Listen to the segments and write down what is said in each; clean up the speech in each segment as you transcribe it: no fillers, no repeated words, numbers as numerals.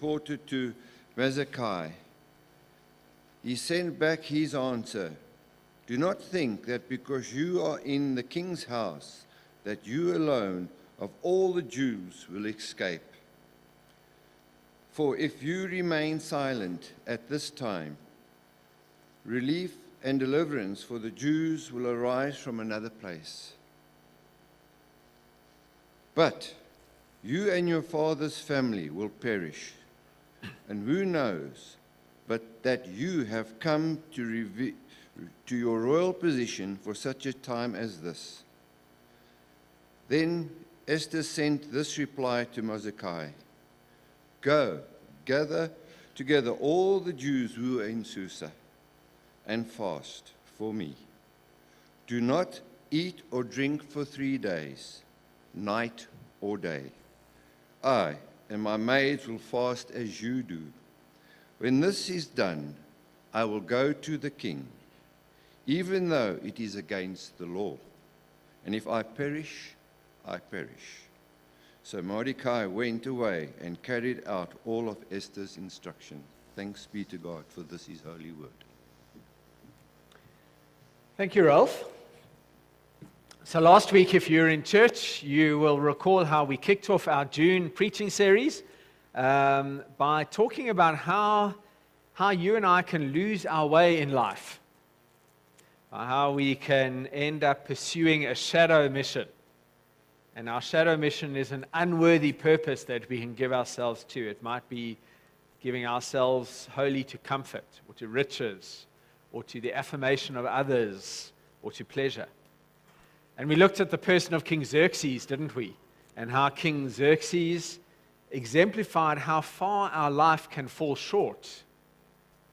reported to Mordecai. He sent back his answer. Do not think that because you are in the king's house, that you alone of all the Jews will escape. For if you remain silent at this time, relief and deliverance for the Jews will arise from another place. But you and your father's family will perish. And who knows but that you have come to your royal position for such a time as this. Then Esther sent this reply to Mordecai. Go, gather together all the Jews who are in Susa, and fast for me. Do not eat or drink for 3 days, night or day. I and my maids will fast as you do. When this is done, I will go to the king, even though it is against the law. And if I perish, I perish. So Mordecai went away and carried out all of Esther's instruction. Thanks be to God, for this is holy word. Thank you, Ralph. So last week, if you're in church, you will recall how we kicked off our June preaching series by talking about how you and I can lose our way in life, how we can end up pursuing a shadow mission. And our shadow mission is an unworthy purpose that we can give ourselves to. It might be giving ourselves wholly to comfort, or to riches, or to the affirmation of others, or to pleasure. And we looked at the person of King Xerxes, didn't we? And how King Xerxes exemplified how far our life can fall short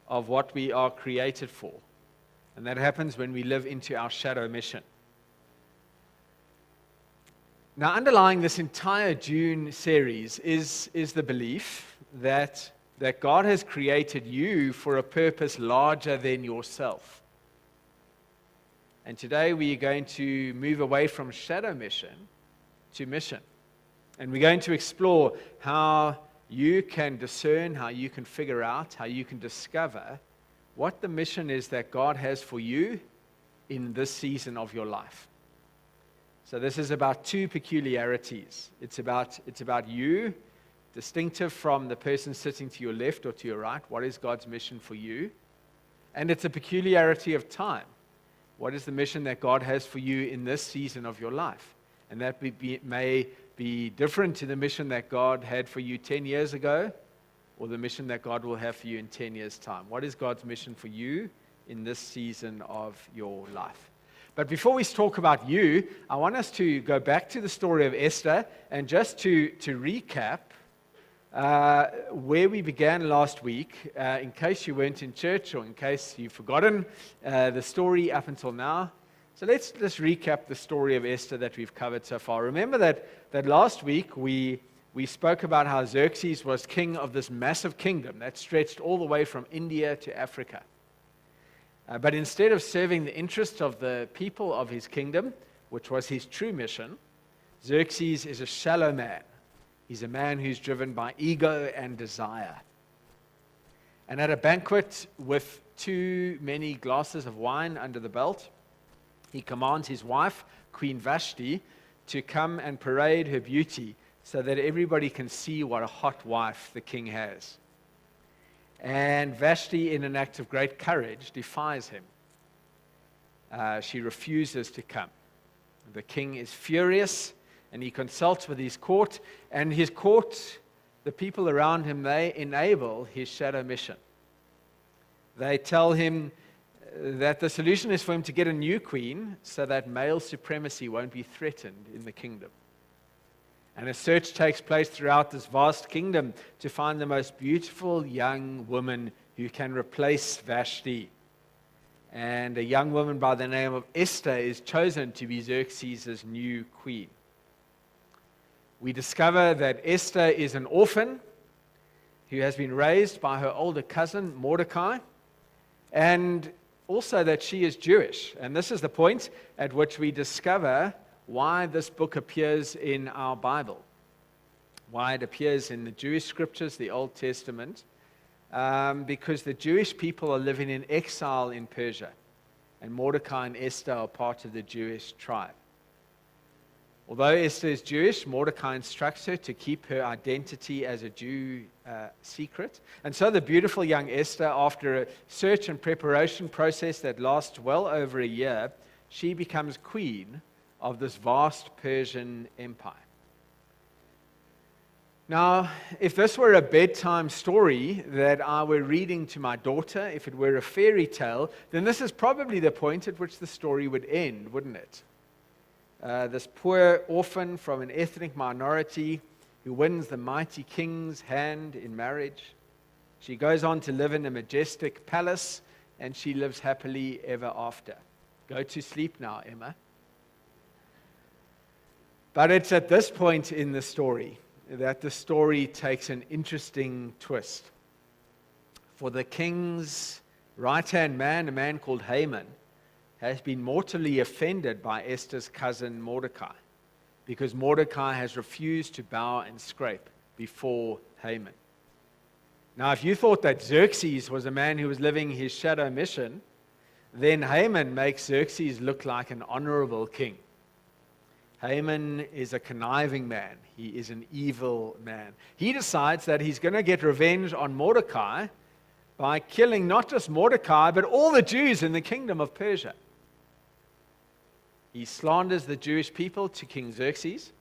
of what we are created for. And that happens when we live into our shadow mission. Now, underlying this entire June series is the belief that God has created you for a purpose larger than yourself. And today we are going to move away from shadow mission to mission. And we're going to explore how you can discern, how you can figure out, how you can discover what the mission is that God has for you in this season of your life. So this is about two peculiarities. It's about you, distinctive from the person sitting to your left or to your right. What is God's mission for you? And it's a peculiarity of time. What is the mission that God has for you in this season of your life? And that may be different to the mission that God had for you 10 years ago, or the mission that God will have for you in 10 years' time. What is God's mission for you in this season of your life? But before we talk about you, I want us to go back to the story of Esther and just to recap where we began last week, in case you weren't in church or in case you've forgotten the story up until now. So let's recap the story of Esther that we've covered so far. Remember that last week we spoke about how Xerxes was king of this massive kingdom that stretched all the way from India to Africa. But instead of serving the interests of the people of his kingdom, which was his true mission, Xerxes is a shallow man. He's a man who's driven by ego and desire. And at a banquet with too many glasses of wine under the belt, he commands his wife, Queen Vashti, to come and parade her beauty so that everybody can see what a hot wife the king has. And Vashti, in an act of great courage, defies him. She refuses to come. The king is furious, and he consults with his court. And his court, the people around him, they enable his shadow mission. They tell him that the solution is for him to get a new queen so that male supremacy won't be threatened in the kingdom. And a search takes place throughout this vast kingdom to find the most beautiful young woman who can replace Vashti. And a young woman by the name of Esther is chosen to be Xerxes' new queen. We discover that Esther is an orphan who has been raised by her older cousin, Mordecai, and also that she is Jewish. And this is the point at which we discover why this book appears in our Bible. why it appears in the Jewish scriptures, the Old Testament, because the Jewish people are living in exile in Persia, and Mordecai and Esther are part of the Jewish tribe. Although Esther is Jewish, Mordecai instructs her to keep her identity as a Jew secret. And so the beautiful young Esther, after a search and preparation process that lasts well over a year, she becomes queen of this vast Persian empire. Now, if this were a bedtime story that I were reading to my daughter, if it were a fairy tale, then this is probably the point at which the story would end, wouldn't it? This poor orphan from an ethnic minority who wins the mighty king's hand in marriage. She goes on to live in a majestic palace, and she lives happily ever after. Go to sleep now, Emma. But it's at this point in the story that the story takes an interesting twist. For the king's right-hand man, a man called Haman, has been mortally offended by Esther's cousin Mordecai, because Mordecai has refused to bow and scrape before Haman. Now, if you thought that Xerxes was a man who was living his shadow mission, then Haman makes Xerxes look like an honorable king. Haman is a conniving man. He is an evil man. He decides that he's going to get revenge on Mordecai by killing not just Mordecai, but all the Jews in the kingdom of Persia. He slanders the Jewish people to King Xerxes,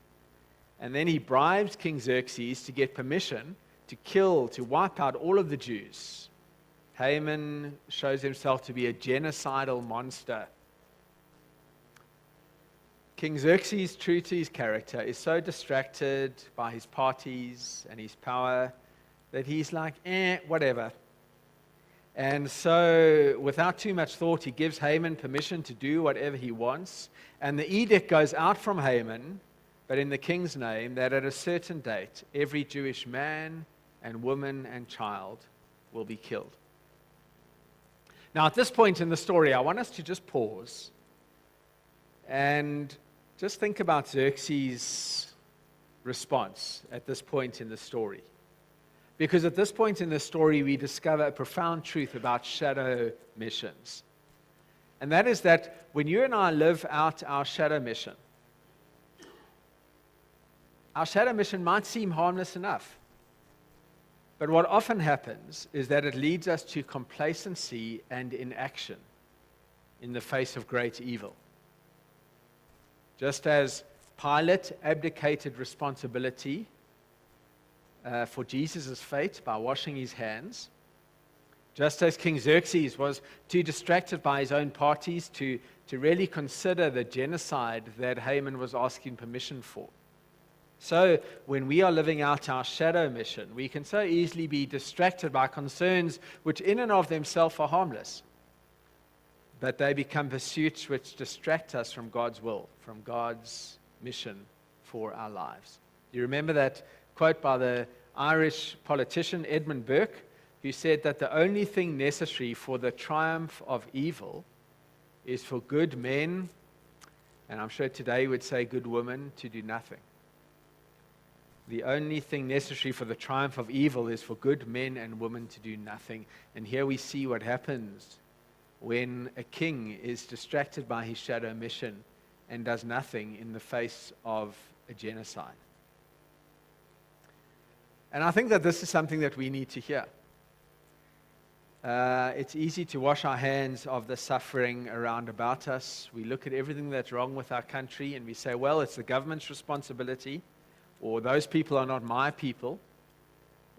and then he bribes King Xerxes to get permission to kill, to wipe out all of the Jews. Haman shows himself to be a genocidal monster. King Xerxes, true to his character, is so distracted by his parties and his power that he's like, whatever. And so, without too much thought, he gives Haman permission to do whatever he wants. And the edict goes out from Haman, but in the king's name, that at a certain date, every Jewish man and woman and child will be killed. Now, at this point in the story, I want us to just pause and just think about Xerxes' response at this point in the story. Because at this point in the story, we discover a profound truth about shadow missions. And that is that when you and I live out our shadow mission might seem harmless enough. But what often happens is that it leads us to complacency and inaction in the face of great evil. Just as Pilate abdicated responsibility for Jesus' fate by washing his hands, just as King Xerxes was too distracted by his own parties to really consider the genocide that Haman was asking permission for. So when we are living out our shadow mission, we can so easily be distracted by concerns which in and of themselves are harmless, but they become pursuits which distract us from God's will, from God's mission for our lives. You remember that quote by the Irish politician Edmund Burke, who said that the only thing necessary for the triumph of evil is for good men, and I'm sure today would say good women, to do nothing. The only thing necessary for the triumph of evil is for good men and women to do nothing. And here we see what happens when a king is distracted by his shadow mission and does nothing in the face of a genocide. And I think that this is something that we need to hear. It's easy to wash our hands of the suffering around about us. We look at everything that's wrong with our country and we say, well, it's the government's responsibility, or those people are not my people,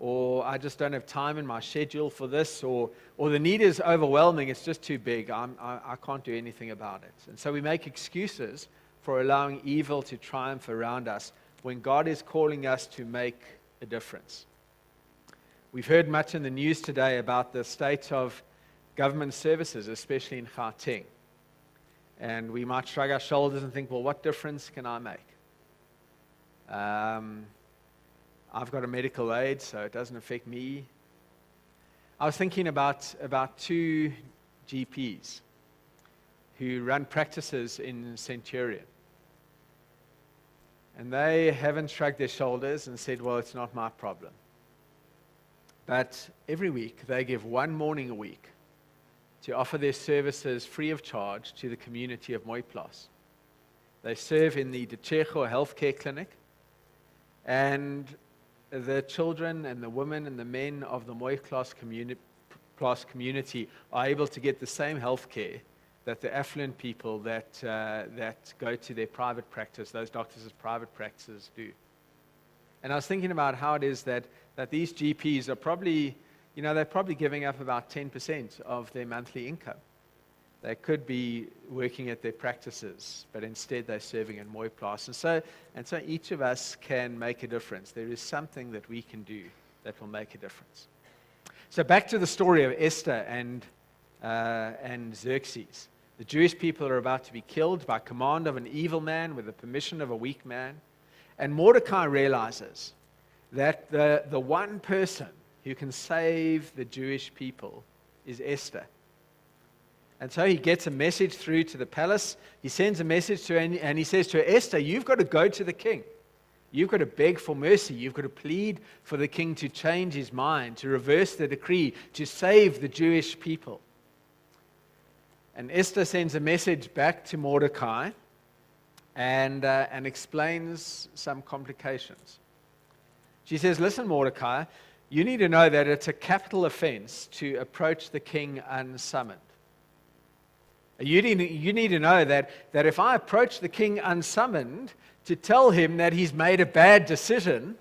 or I just don't have time in my schedule for this, or the need is overwhelming, it's just too big, I can't do anything about it. And so we make excuses for allowing evil to triumph around us when God is calling us to make a difference. We've heard much in the news today about the state of government services, especially in Gauteng. And we might shrug our shoulders and think, well, what difference can I make? I've got a medical aid, so it doesn't affect me. I was thinking about two GPs who run practices in Centurion. And they haven't shrugged their shoulders and said, well, it's not my problem. But every week, they give one morning a week to offer their services free of charge to the community of Mooiplaas. They serve in the De Checho healthcare clinic, and the children and the women and the men of the Mooiplaas community are able to get the same health care that the affluent people that go to their private practice, those doctors' private practices, do. And I was thinking about how it is that these GPs are probably, they're probably giving up about 10% of their monthly income. They could be working at their practices, but instead they're serving in Mooiplaas. And so each of us can make a difference. There is something that we can do that will make a difference. So back to the story of Esther and Xerxes. The Jewish people are about to be killed by command of an evil man with the permission of a weak man. And Mordecai realizes that the one person who can save the Jewish people is Esther. And so he gets a message through to the palace. He sends a message to her, and he says to her, Esther, you've got to go to the king. You've got to beg for mercy. You've got to plead for the king to change his mind, to reverse the decree, to save the Jewish people. And Esther sends a message back to Mordecai and explains some complications. She says, listen, Mordecai, you need to know that it's a capital offense to approach the king unsummoned. You need to know that if I approach the king unsummoned to tell him that he's made a bad decision,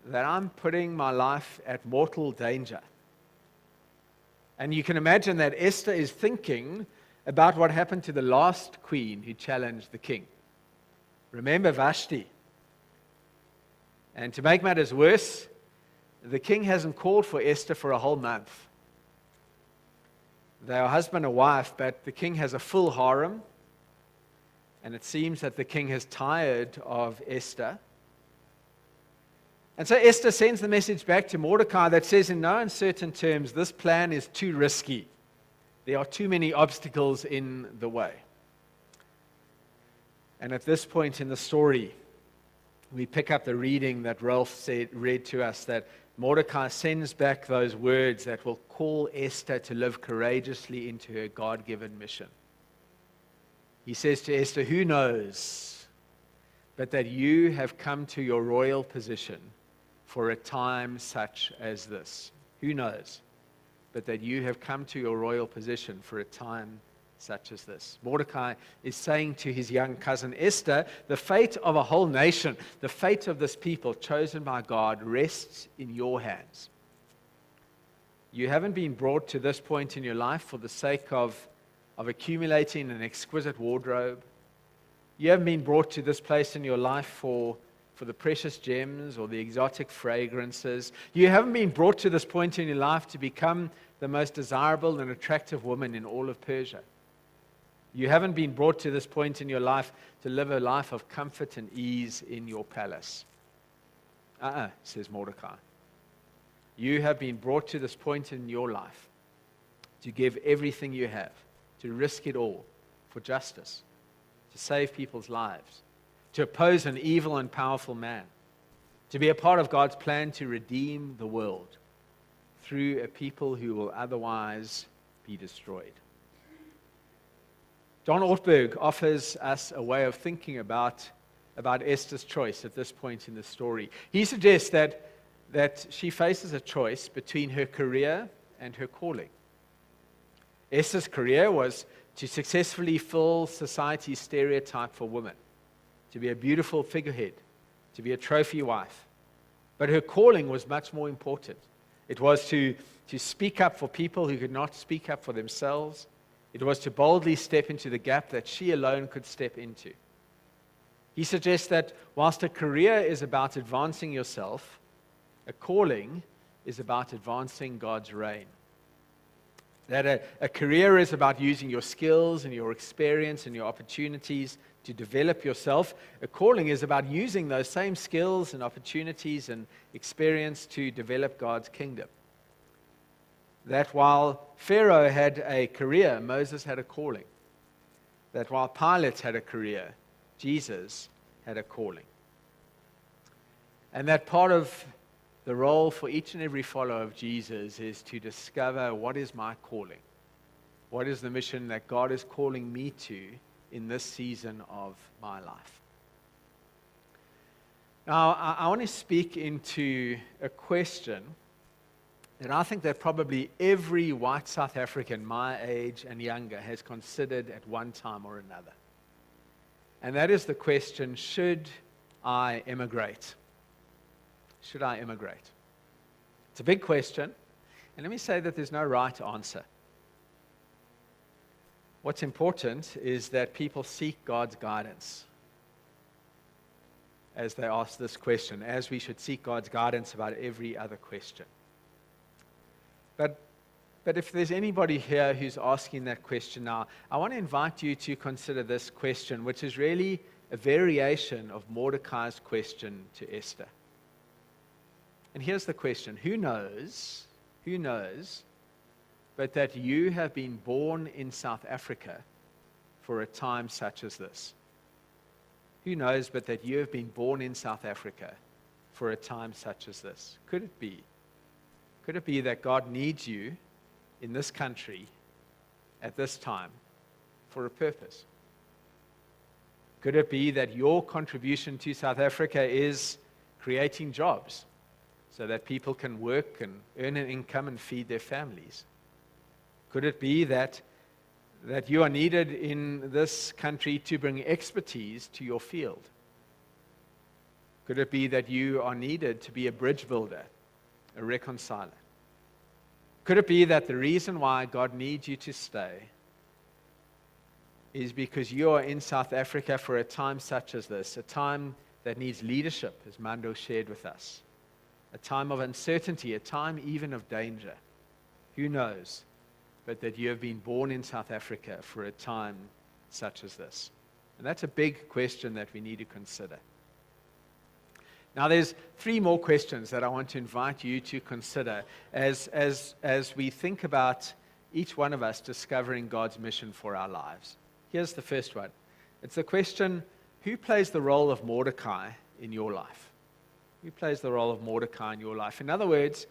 that I'm putting my life at mortal danger. And you can imagine that Esther is thinking about what happened to the last queen who challenged the king. Remember Vashti. And to make matters worse, the king hasn't called for Esther for a whole month. They are husband and wife, but the king has a full harem. And it seems that the king has tired of Esther. And so Esther sends the message back to Mordecai that says in no uncertain terms, this plan is too risky. There are too many obstacles in the way. And at this point in the story, we pick up the reading that Ralph read to us, that Mordecai sends back those words that will call Esther to live courageously into her God-given mission. He says to Esther, who knows but that you have come to your royal position for a time such as this? Who knows but that you have come to your royal position for a time such as this? Mordecai is saying to his young cousin Esther, the fate of a whole nation, the fate of this people chosen by God rests in your hands. You haven't been brought to this point in your life for the sake of accumulating an exquisite wardrobe. You haven't been brought to this place in your life for the precious gems or the exotic fragrances. You haven't been brought to this point in your life to become the most desirable and attractive woman in all of Persia. You haven't been brought to this point in your life to live a life of comfort and ease in your palace. Says Mordecai. You have been brought to this point in your life to give everything you have, to risk it all for justice, to save people's lives, to oppose an evil and powerful man, to be a part of God's plan to redeem the world through a people who will otherwise be destroyed. John Ortberg offers us a way of thinking about Esther's choice at this point in the story. He suggests that she faces a choice between her career and her calling. Esther's career was to successfully fill society's stereotype for women, to be a beautiful figurehead, to be a trophy wife. But her calling was much more important. It was to speak up for people who could not speak up for themselves. It was to boldly step into the gap that she alone could step into. He suggests that whilst a career is about advancing yourself, a calling is about advancing God's reign. That a career is about using your skills and your experience and your opportunities to develop yourself. A calling is about using those same skills and opportunities and experience to develop God's kingdom. That while Pharaoh had a career, Moses had a calling. That while Pilate had a career, Jesus had a calling. And that part of the role for each and every follower of Jesus is to discover, what is my calling? What is the mission that God is calling me to in this season of my life? Now, I want to speak into a question that I think that probably every white South African my age and younger has considered at one time or another. And that is the question, should I immigrate? Should I immigrate? It's a big question, and let me say that there's no right answer. What's important is that people seek God's guidance as they ask this question, as we should seek God's guidance about every other question. But if there's anybody here who's asking that question now, I want to invite you to consider this question, which is really a variation of Mordecai's question to Esther. And here's the question: who knows, but that you have been born in South Africa for a time such as this? Who knows but that you have been born in South Africa for a time such as this? Could it be? Could it be that God needs you in this country at this time for a purpose? Could it be that your contribution to South Africa is creating jobs so that people can work and earn an income and feed their families? Could it be that you are needed in this country to bring expertise to your field? Could it be that you are needed to be a bridge builder, a reconciler? Could it be that the reason why God needs you to stay is because you are in South Africa for a time such as this, a time that needs leadership, as Mando shared with us, a time of uncertainty, a time even of danger? Who knows but that you have been born in South Africa for a time such as this? And that's a big question that we need to consider. Now, there's three more questions that I want to invite you to consider as we think about each one of us discovering God's mission for our lives. Here's the first one. It's the question, who plays the role of Mordecai in your life? Who plays the role of Mordecai in your life? In other words,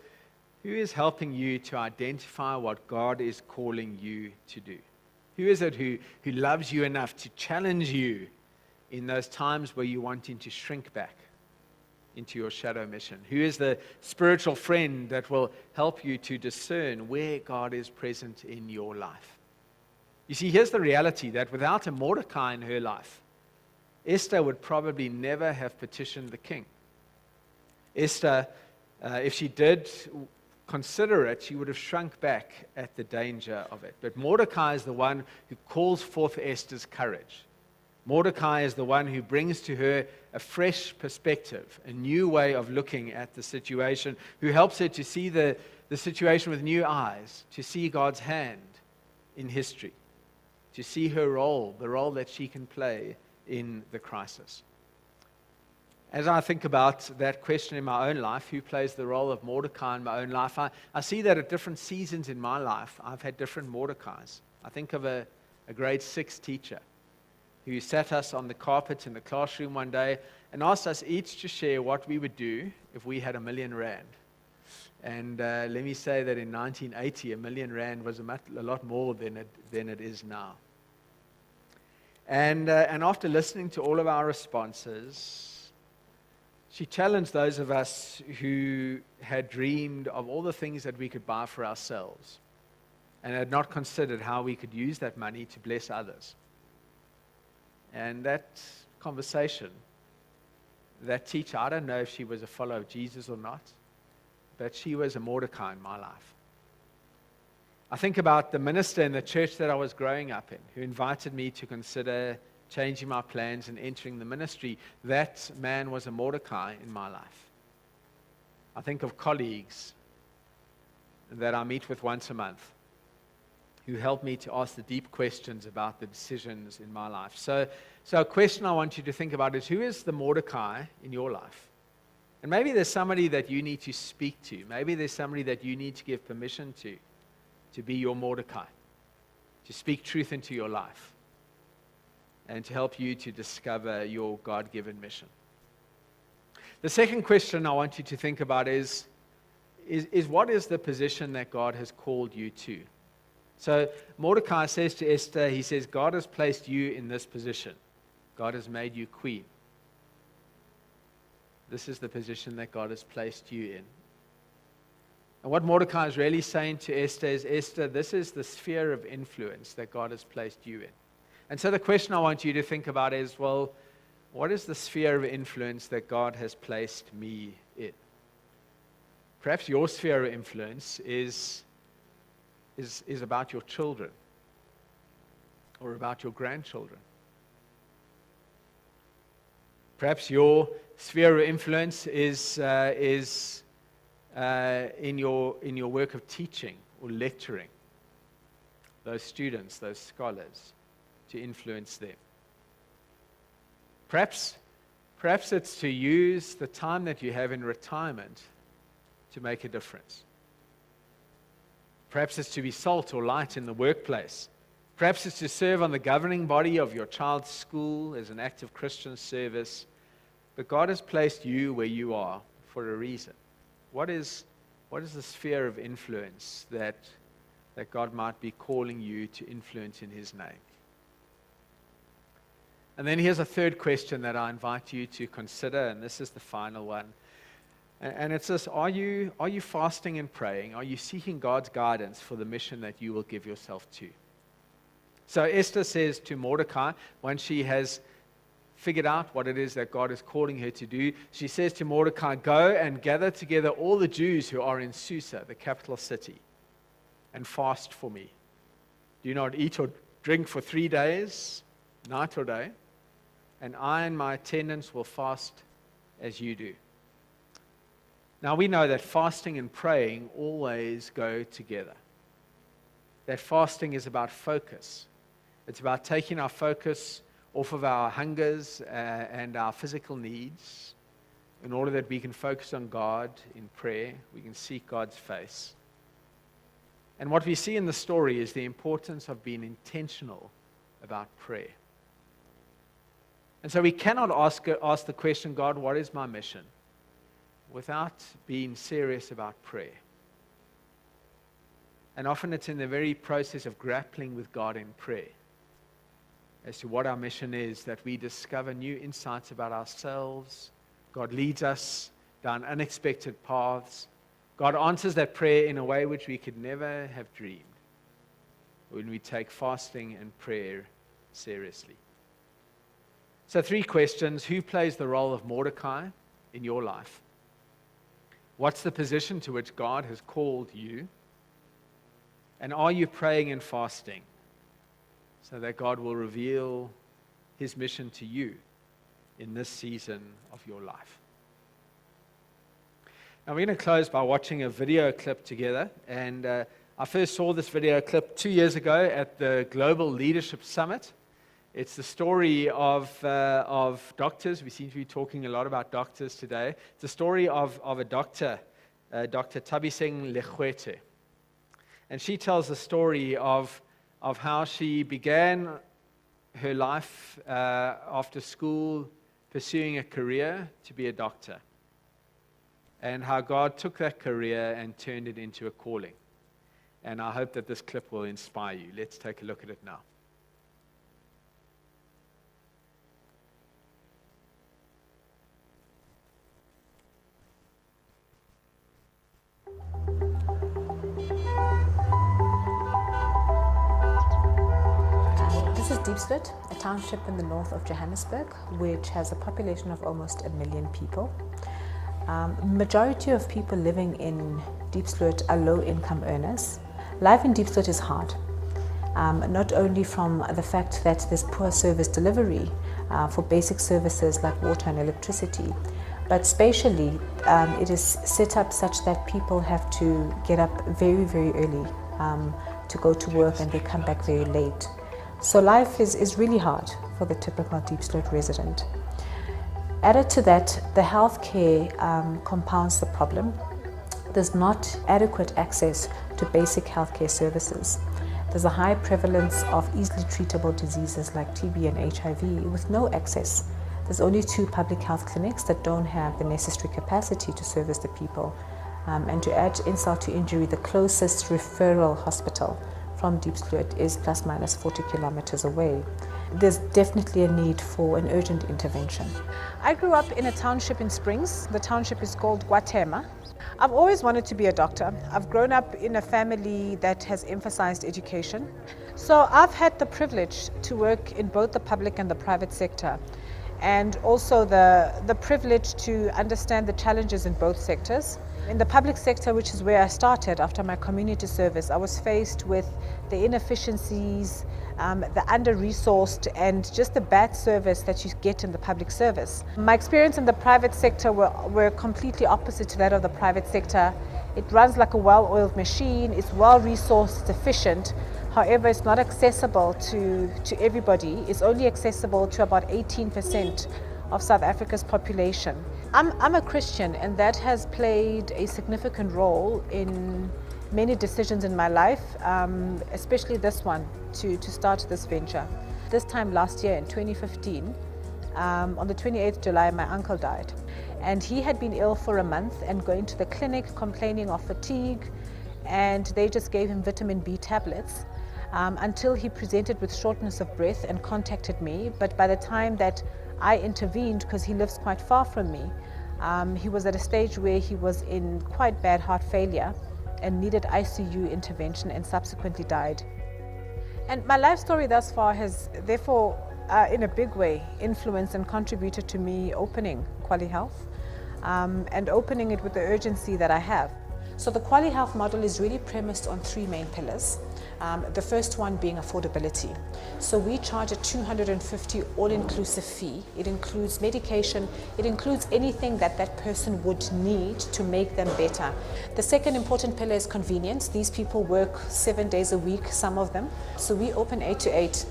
who is helping you to identify what God is calling you to do? Who is it who loves you enough to challenge you in those times where you're wanting to shrink back into your shadow mission? Who is the spiritual friend that will help you to discern where God is present in your life? You see, here's the reality, that without a Mordecai in her life, Esther would probably never have petitioned the king. Esther, if she did consider it, she would have shrunk back at the danger of it. But Mordecai is the one who calls forth Esther's courage. Mordecai is the one who brings to her a fresh perspective, a new way of looking at the situation, who helps her to see the situation with new eyes, to see God's hand in history, to see her role, the role that she can play in the crisis. As I think about that question in my own life, who plays the role of Mordecai in my own life, I see that at different seasons in my life, I've had different Mordecais. I think of a grade 6 teacher who sat us on the carpet in the classroom one day and asked us each to share what we would do if we had R1 million. And let me say that in 1980, R1 million was a lot more than it is now. And after listening to all of our responses, she challenged those of us who had dreamed of all the things that we could buy for ourselves and had not considered how we could use that money to bless others. And that conversation, that teacher, I don't know if she was a follower of Jesus or not, but she was a Mordecai in my life. I think about the minister in the church that I was growing up in, who invited me to consider changing my plans and entering the ministry. That man was a Mordecai in my life. I think of colleagues that I meet with once a month who help me to ask the deep questions about the decisions in my life. So a question I want you to think about is, who is the Mordecai in your life? And maybe there's somebody that you need to speak to. Maybe there's somebody that you need to give permission to be your Mordecai, to speak truth into your life. and to help you to discover your God-given mission. The second question I want you to think about is what is the position that God has called you to? So Mordecai says to Esther, he says, God has placed you in this position. God has made you queen. This is the position that God has placed you in. And what Mordecai is really saying to Esther is, Esther, this is the sphere of influence that God has placed you in. And so the question I want you to think about is, well, what is the sphere of influence that God has placed me in? Perhaps your sphere of influence is about your children or about your grandchildren. Perhaps your sphere of influence is in your work of teaching or lecturing those students, those scholars, to influence them. Perhaps it's to use the time that you have in retirement to make a difference. Perhaps it's to be salt or light in the workplace. Perhaps it's to serve on the governing body of your child's school as an active Christian service. But God has placed you where you are for a reason. What is the sphere of influence that God might be calling you to influence in His name? And then here's a third question that I invite you to consider, and this is the final one. And it's this: are you fasting and praying? Are you seeking God's guidance for the mission that you will give yourself to? So Esther says to Mordecai, once she has figured out what it is that God is calling her to do, she says to Mordecai, go and gather together all the Jews who are in Susa, the capital city, and fast for me. Do not eat or drink for 3 days, night or day, and I and my attendants will fast as you do. Now we know that fasting and praying always go together. That fasting is about focus. It's about taking our focus off of our hungers and our physical needs in order that we can focus on God in prayer. We can seek God's face. And what we see in the story is the importance of being intentional about prayer. And so we cannot ask the question, God, what is my mission? Without being serious about prayer. And often it's in the very process of grappling with God in prayer as to what our mission is that we discover new insights about ourselves. God leads us down unexpected paths. God answers that prayer in a way which we could never have dreamed when we take fasting and prayer seriously. So 3 questions. Who plays the role of Mordecai in your life? What's the position to which God has called you? And are you praying and fasting so that God will reveal His mission to you in this season of your life? Now we're going to close by watching a video clip together. And I first saw this video clip 2 years ago at the Global Leadership Summit. It's the story of doctors. We seem to be talking a lot about doctors today. It's the story of a doctor, Dr. Tabiseng Lekwete. And she tells the story of how she began her life after school pursuing a career to be a doctor. And how God took that career and turned it into a calling. And I hope that this clip will inspire you. Let's take a look at it now. This is Diepsloot, a township in the north of Johannesburg, which has a population of almost 1 million people. Majority of people living in Diepsloot are low-income earners. Life in Diepsloot is hard, not only from the fact that there's poor service delivery for basic services like water and electricity, but spatially it is set up such that people have to get up very, very early to go to work, and they come back very late. So life is really hard for the typical Diepsloot resident. Added to that, the healthcare compounds the problem. There's not adequate access to basic healthcare services. There's a high prevalence of easily treatable diseases like TB and HIV with no access. There's only 2 public health clinics that don't have the necessary capacity to service the people. And to add insult to injury, the closest referral hospital from Diepsloot is plus minus 40 kilometers away. There's definitely a need for an urgent intervention. I grew up in a township in Springs. The township is called Guatema. I've always wanted to be a doctor. I've grown up in a family that has emphasized education. So I've had the privilege to work in both the public and the private sector, and also the privilege to understand the challenges in both sectors. In the public sector, which is where I started after my community service, I was faced with the inefficiencies, the under-resourced, and just the bad service that you get in the public service. My experience in the private sector were completely opposite to that of the private sector. It runs like a well-oiled machine, it's well-resourced, it's efficient. However, it's not accessible to everybody. It's only accessible to about 18% of South Africa's population. I'm a Christian, and that has played a significant role in many decisions in my life, especially this one, to start this venture. This time last year in 2015, on the 28th July, my uncle died. And he had been ill for a month and going to the clinic complaining of fatigue, and they just gave him vitamin B tablets until he presented with shortness of breath and contacted me. But by the time that I intervened, because he lives quite far from me, he was at a stage where he was in quite bad heart failure and needed ICU intervention and subsequently died. And my life story thus far has therefore, in a big way, influenced and contributed to me opening Quali Health and opening it with the urgency that I have. So the Quali Health model is really premised on 3 main pillars. The first one being affordability. So we charge a 250 all-inclusive fee. It includes medication, it includes anything that that person would need to make them better. The second important pillar is convenience. These people work 7 days a week, some of them. So we open 8 to 8.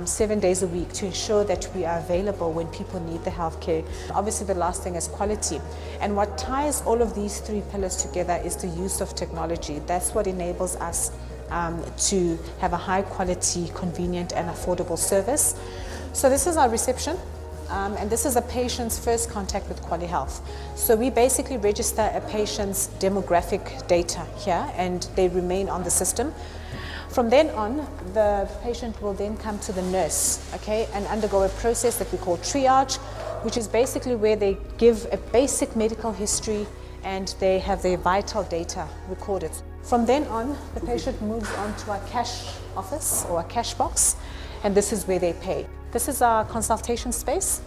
7 days a week to ensure that we are available when people need the healthcare. Obviously, the last thing is quality. And what ties all of these 3 pillars together is the use of technology. That's what enables us to have a high quality, convenient and affordable service. So this is our reception. And this is a patient's first contact with Quali Health. So we basically register a patient's demographic data here, and they remain on the system. From then on, the patient will then come to the nurse, okay, and undergo a process that we call triage, which is basically where they give a basic medical history and they have their vital data recorded. From then on, the patient moves on to our cash office or a cash box, and this is where they pay. This is our consultation space.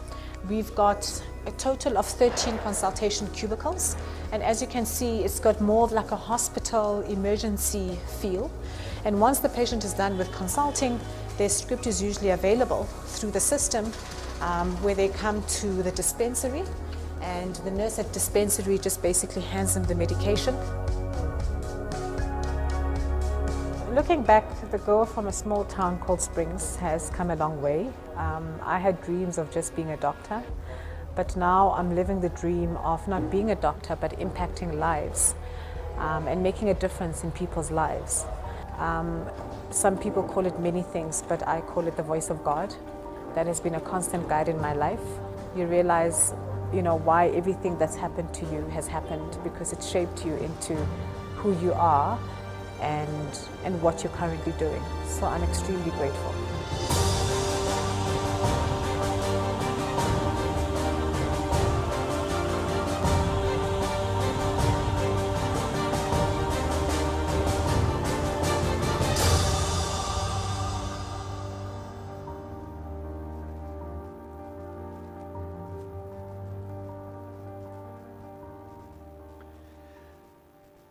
We've got a total of 13 consultation cubicles, and as you can see, it's got more of like a hospital emergency feel. And once the patient is done with consulting, their script is usually available through the system where they come to the dispensary, and the nurse at dispensary just basically hands them the medication. Looking back, the girl from a small town called Springs has come a long way. I had dreams of just being a doctor, but now I'm living the dream of not being a doctor, but impacting lives and making a difference in people's lives. Some people call it many things, but I call it the voice of God. That has been a constant guide in my life. You realize, why everything that's happened to you has happened, because it shaped you into who you are and what you're currently doing. So I'm extremely grateful.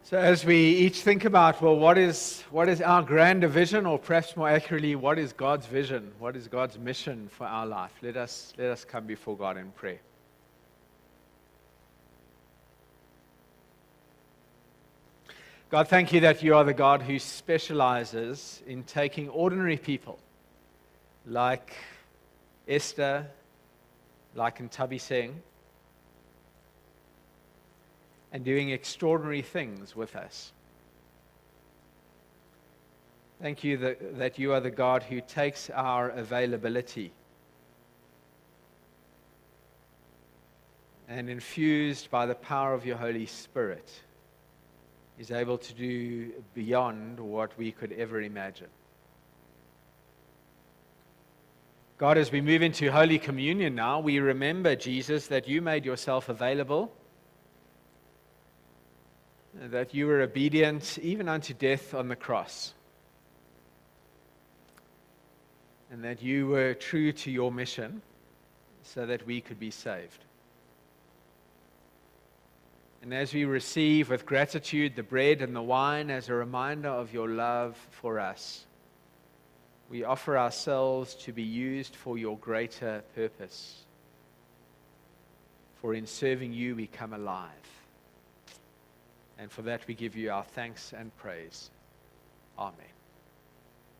So as we each think about, well, what is our grander vision, or perhaps more accurately, what is God's vision? What is God's mission for our life? Let us come before God in prayer. God, thank you that you are the God who specializes in taking ordinary people like Esther, like Ntabi Singh, and doing extraordinary things with us. Thank you that you are the God who takes our availability and, infused by the power of your Holy Spirit, is able to do beyond what we could ever imagine. God, as we move into Holy Communion now, we remember, Jesus, that you made yourself available, that you were obedient even unto death on the cross, and that you were true to your mission so that we could be saved. And as we receive with gratitude the bread and the wine as a reminder of your love for us, we offer ourselves to be used for your greater purpose. For in serving you we come alive. And for that we give you our thanks and praise. Amen.